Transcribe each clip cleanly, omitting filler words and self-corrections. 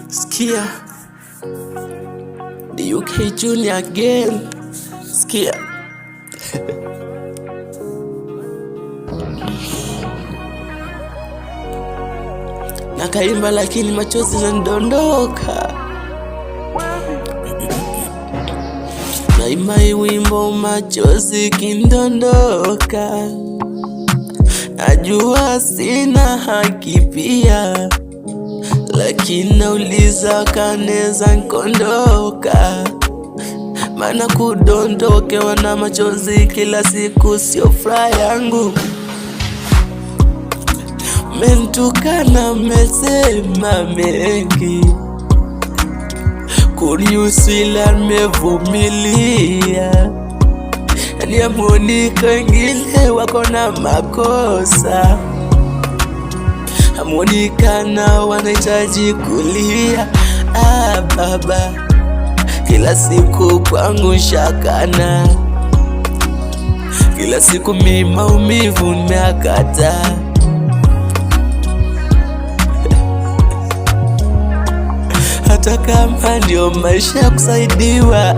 Skia the UK Junior again. Skia nakaimba lakini machozi yanadondoka. Naimba wimbo machozi kindondoka. Najua sina haki pia, lakini nauliza kaneza nkondoka. Maana kudondokewa na machozi kila siku sio furaha yangu. Mentukana mesema mengi kunihusu ila nimevumilia. Niamoni wengine wako na makosa, amuonekana wanahitaji kulia. Baba, kila siku kwangu shakana, kila siku mimi maumivu nimeakata. Hata kama ndio maisha kusaidiwa,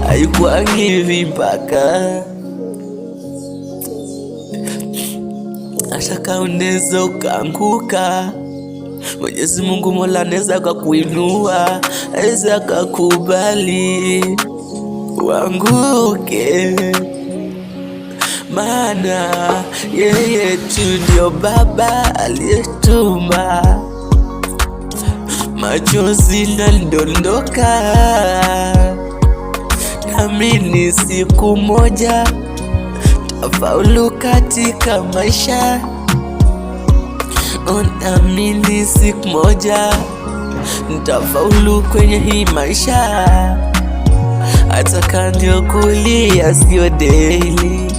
haikuwa hivi mpaka. Hata kama unaweza ukaanguka, Mwenyezi Mungu Mola anaweza kukuinua, anaweza kukubali uanguke. Maana yeye tu ndio Baba aliyetuma machozi yanadondoka. Naamini siku moja tafaulu katika maisha. Naamini siku moja nitafaulu kwenye hii maisha. Hata kama kulia sio daily,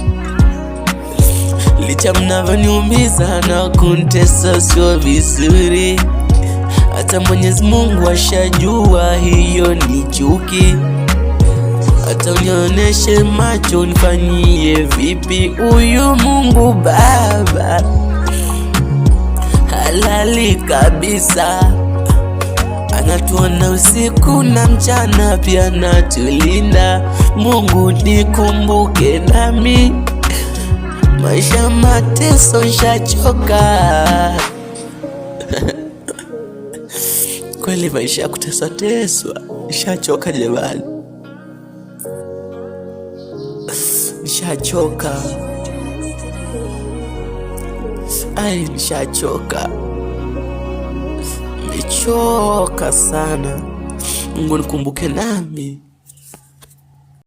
licha mnavyoniumiza na kunitesa sio vizuri. Hata Mwenyezi Mungu ashajua hiyo ni chuki. Hata unioneshe macho nifanyie vipi, huyu Mungu Baba halali kabisa. Anatuona usiku na mchana, pia anatulinda. Mungu nikumbuke nami, maisha mateso nishachoka. Kweli maisha ya kuteswa nishachoka jamani, nishachoka. Nishachoka, nimechoka sana. Mungu nikumbuke nami.